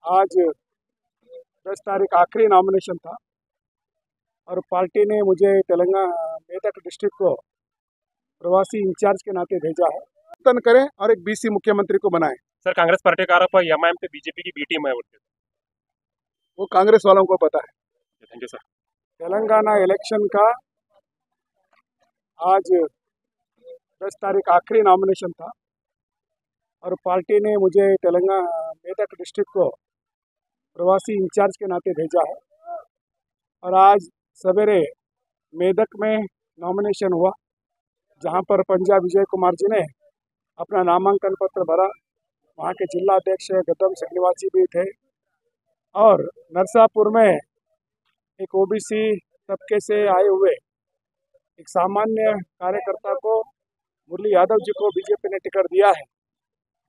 आज 10 तारीख आखिरी नॉमिनेशन था और पार्टी ने मुझे तेलंगाना मेदक डिस्ट्रिक्ट को प्रवासी इंचार्ज के नाते भेजा है। तन करें और एक बीसी मुख्यमंत्री को बनाएं। सर, कांग्रेस पार्टी का आरोप है एमआईएम पे बीजेपी की बी टीम है। वो कांग्रेस वालों को पता है। Thank you sir. Telangana election का आज 10 तारीख आखिरी नॉमिनेशन था और पार्टी ने मुझे तेलंगाना मेदक डिस्ट्रिक्ट को प्रवासी इंचार्ज के नाते भेजा है और आज सवेरे मेदक में नॉमिनेशन हुआ, जहां पर पंजाब विजय कुमार जी ने अपना नामांकन पत्र भरा। वहां के जिला अध्यक्ष गौतम श्रीनिवासी भी थे और नरसापुर में एक ओबीसी तबके से आए हुए एक सामान्य कार्यकर्ता को मुरली यादव जी को बीजेपी ने टिकट दिया है,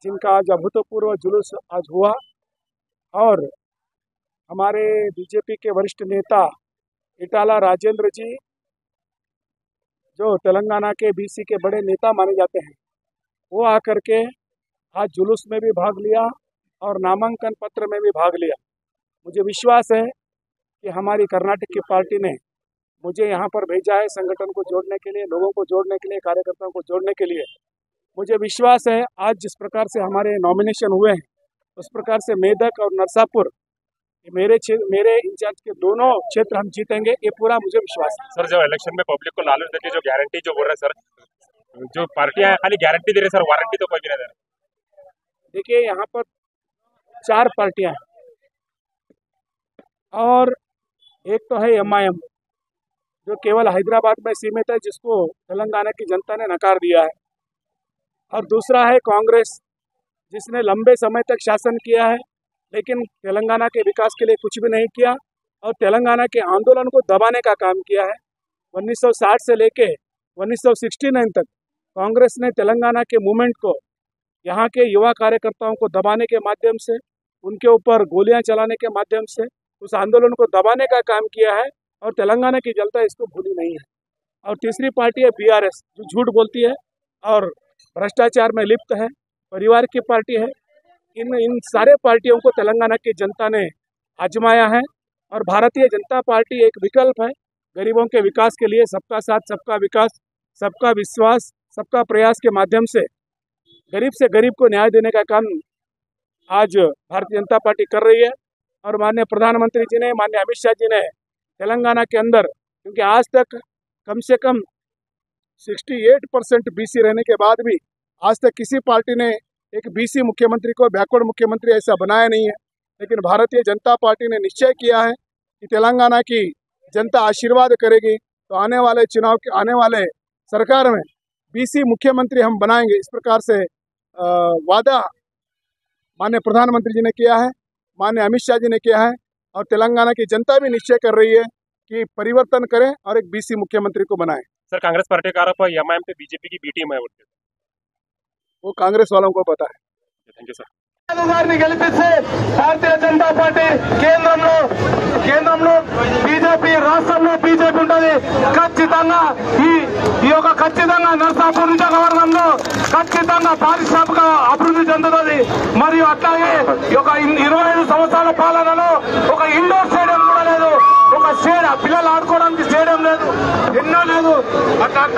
जिनका आज अभूतपूर्व जुलूस आज हुआ। और हमारे बीजेपी के वरिष्ठ नेता इटाला राजेंद्र जी, जो तेलंगाना के बीसी के बड़े नेता माने जाते हैं, वो आकर के आज जुलूस में भी भाग लिया और नामांकन पत्र में भी भाग लिया। मुझे विश्वास है कि हमारी कर्नाटक की पार्टी ने मुझे यहाँ पर भेजा है संगठन को जोड़ने के लिए, लोगों को जोड़ने के लिए, कार्यकर्ताओं को जोड़ने के लिए। मुझे विश्वास है आज जिस प्रकार से हमारे नॉमिनेशन हुए हैं, उस प्रकार से मेदक और नरसापुर मेरे इंचार्ज के दोनों क्षेत्र हम जीतेंगे, ये पूरा मुझे विश्वास है। सर, जो इलेक्शन में पब्लिक को लालच देके जो गारंटी जो बोल रहे सर, जो पार्टियां खाली गारंटी दे रहे सर, वारंटी तो कोई भी नहीं दे रहा। देखिए, यहाँ पर 4 पार्टियां हैं और एक तो है एमआईएम, जो केवल हैदराबाद में सीमित है, जिसको तेलंगाना की जनता ने नकार दिया है। और दूसरा है कांग्रेस, जिसने लंबे समय तक शासन किया है लेकिन तेलंगाना के विकास के लिए कुछ भी नहीं किया और तेलंगाना के आंदोलन को दबाने का काम किया है। 1960 से लेके 1969 तक कांग्रेस ने तेलंगाना के मूवमेंट को, यहाँ के युवा कार्यकर्ताओं को दबाने के माध्यम से, उनके ऊपर गोलियां चलाने के माध्यम से उस आंदोलन को दबाने का काम किया है और तेलंगाना की जनता इसको भूली नहीं है। और तीसरी पार्टी है बीआरएस, जो झूठ बोलती है और भ्रष्टाचार में लिप्त है, परिवार की पार्टी है। इन सारे पार्टियों को तेलंगाना की जनता ने आजमाया है और भारतीय जनता पार्टी एक विकल्प है गरीबों के विकास के लिए। सबका साथ, सबका विकास, सबका विश्वास, सबका प्रयास के माध्यम से गरीब से गरीब को न्याय देने का काम आज भारतीय जनता पार्टी कर रही है। और माननीय प्रधानमंत्री जी ने, माननीय अमित शाह जी ने तेलंगाना के अंदर, क्योंकि आज तक कम से कम 68% बीसी रहने के बाद भी आज तक किसी पार्टी ने एक बीसी मुख्यमंत्री को बैकवर्ड मुख्यमंत्री ऐसा बनाया नहीं है, लेकिन भारतीय जनता पार्टी ने निश्चय किया है कि तेलंगाना की जनता आशीर्वाद करेगी तो आने वाले चुनाव के, आने वाले सरकार में बीसी मुख्यमंत्री हम बनाएंगे। इस प्रकार से वादा माननीय प्रधानमंत्री जी ने किया है, माननीय अमित शाह जी ने किया है और तेलंगाना की जनता भी निश्चय कर रही है कि परिवर्तन करें और एक बीसी मुख्यमंत्री को बनाएं। सर, कांग्रेस पार्टी का आरोप है एमआईएम पे बीजेपी की बी टीम है। वो कांग्रेस वालों को पता है। Thank you sir. గారిని గెలిపిస్తే భారతీయ జనతా పార్టీ కేంద్రంలో బీజేపీ, రాష్ట్రంలో బీజేపీ ఉంటుంది. ఖచ్చితంగా ఖచ్చితంగా నరసాపూర్ నియోజకవర్గంలో ఖచ్చితంగా పారిశ్రామిక అభివృద్ధి చెందుతుంది. మరియు అట్లాగే ఈ యొక్క 25 సంవత్సరాల పాలనలో ఒక ఇండోర్ స్టేడియం కూడా లేదు, ఒక పిల్లలు ఆడుకోవడానికి స్టేడియం లేదు, ఎన్నో లేదు.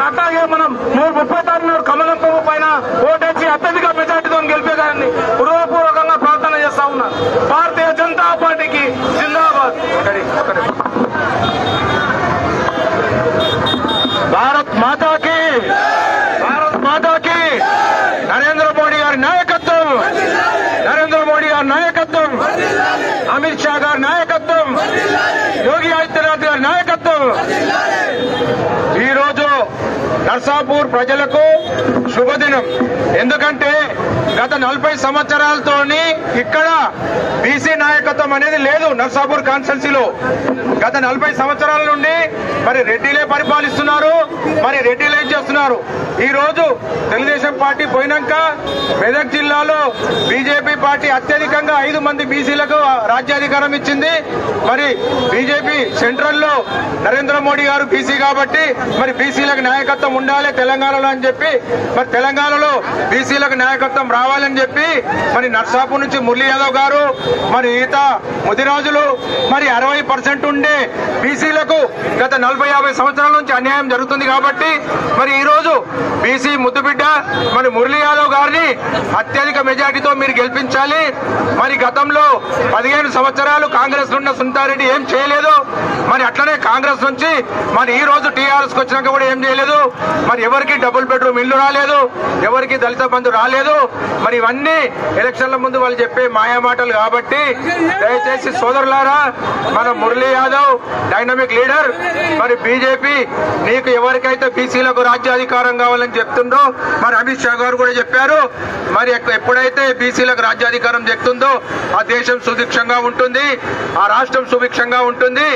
అట్లాగే మనం 30 తారీఖు కమలం పువ్వు పైన ఓటేసి అత్యధిక మెజార్టీతో గెలిపేదాన్ని హృదయపూర్వకంగా ప్రార్థన చేస్తా ఉన్నా. భారతీయ జనతా పార్టీకి జిందాబాద్. భారత్ మాతాకి, భారత్ మాతాకి. నరేంద్ర మోడీ గారి నాయకత్వం, నరేంద్ర మోడీ గారి నాయకత్వం, అమిత్ షా గారి నాయకత్వం, యోగి ఆదిత్యనాథ్ గారి నాయకత్వం. ఈరోజు నర్సాపూర్ ప్రజలకు శుభదినం. ఎందుకంటే గత 40 సంవత్సరాలతోని ఇక్కడ బీసీ నాయకత్వం అనేది లేదు నర్సాపూర్ కాన్స్టిట్యున్సీలో. గత 40 సంవత్సరాల నుండి మరి రెడ్డిలే పరిపాలిస్తున్నారు. మరి రెడ్డిలు ఏం చేస్తున్నారు? ఈ రోజు తెలుగుదేశం పార్టీ పోయినాక మెదక్ జిల్లాలో బీజేపీ పార్టీ అత్యధికంగా 5 మంది బీసీలకు రాజ్యాధికారం ఇచ్చింది. మరి బీజేపీ సెంట్రల్లో నరేంద్ర మోడీ గారు బీసీ కాబట్టి మరి బీసీలకు నాయకత్వం ఉండాలి తెలంగాణలో అని చెప్పి మరి తెలంగాణలో బీసీలకు నాయకత్వం కావాలని చెప్పి మరి నర్సాపూర్ నుంచి మురళీ యాదవ్ గారు మరి ఈత ముదిరాజులు మరి 60% ఉండే బీసీలకు గత 40-50 సంవత్సరాల నుంచి అన్యాయం జరుగుతుంది కాబట్టి మరి ఈ రోజు బీసీ ముద్దుబిడ్డ మరి మురళీ యాదవ్ గారిని అత్యధిక మెజార్టీతో మీరు గెలిపించాలి. మరి గతంలో 15 సంవత్సరాలు కాంగ్రెస్ ఉన్న సునీతారెడ్డి ఏం చేయలేదు. మరి అట్లనే కాంగ్రెస్ నుంచి మరి ఈ రోజు టీఆర్ఎస్ కు వచ్చినాక కూడా ఏం చేయలేదు. మరి ఎవరికి డబుల్ బెడ్రూమ్ ఇల్లు రాలేదు, ఎవరికి దళిత బంధు రాలేదు. మరి ఇవన్నీ ఎలక్షన్ల ముందు వాళ్ళు చెప్పే మాయామాటలు కాబట్టి దయచేసి సోదరులారా, మన మురళీ యాదవ్ డైనమిక్ లీడర్, మరి బీజేపీ నీకు ఎవరికైతే బీసీలకు రాజ్యాధికారం కావాలని చెప్తుందో మరి అమిత్ షా గారు కూడా చెప్పారు. మరి ఎప్పుడైతే బీసీలకు రాజ్యాధికారం చెప్తుందో ఆ దేశం సుభిక్షంగా ఉంటుంది, ఆ రాష్ట్రం సుభిక్షంగా ఉంటుంది.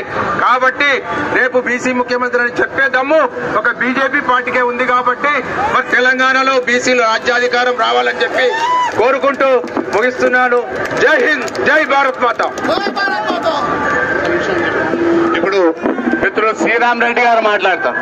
కాబట్టి రేపు బీసీ ముఖ్యమంత్రి అని చెప్పేద్దాము ఒక బీజేపీ పార్టీకే ఉంది కాబట్టి మరి తెలంగాణలో బీసీలు రాజ్యాధికారం రావాలని చెప్పి కోరుకుంటూ ముగిస్తున్నాను. జై హింద్, జై భారత్ మాత. ఇప్పుడు మిత్రులు శ్రీరామ్ రెడ్డి గారు మాట్లాడతారు.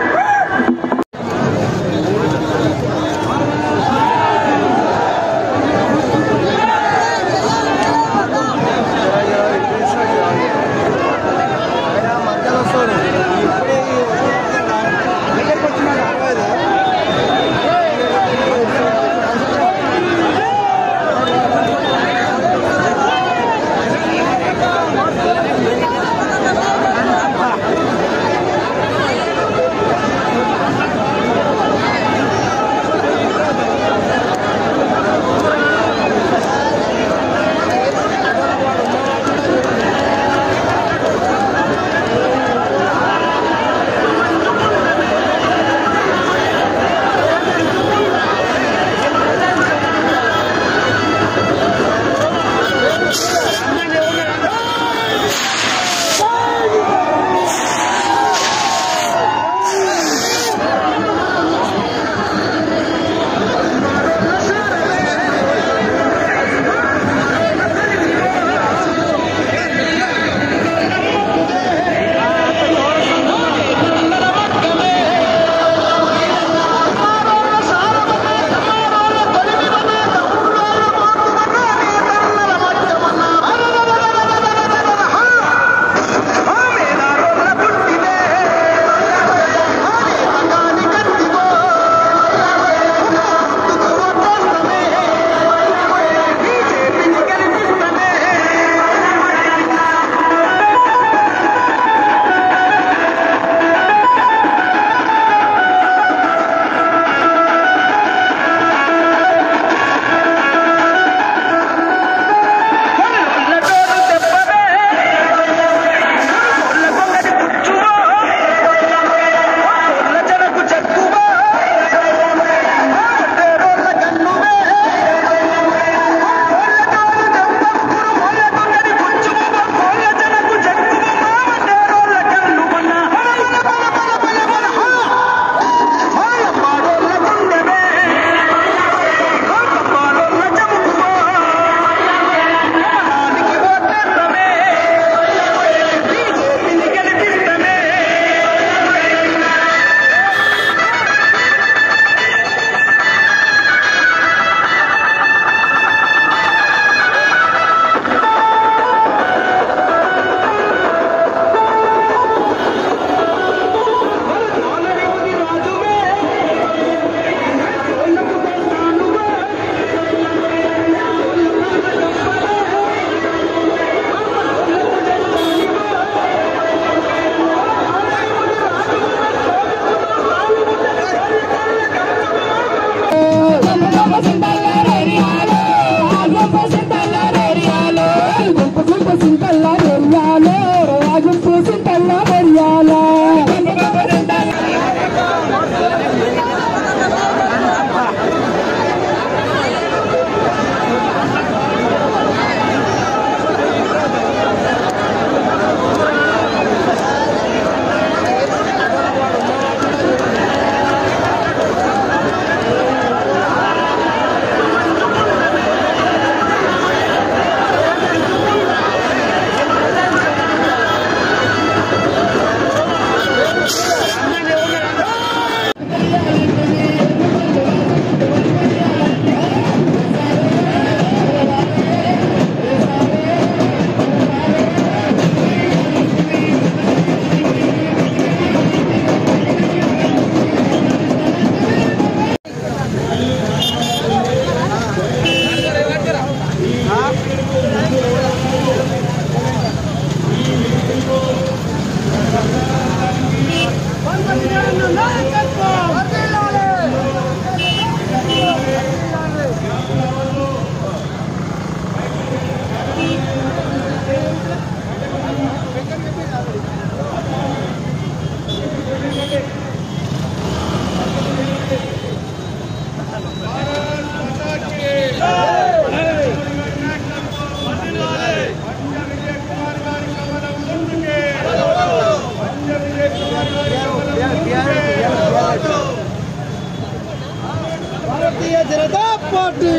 Party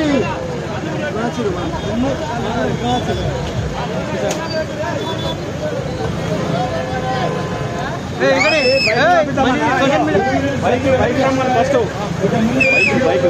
bike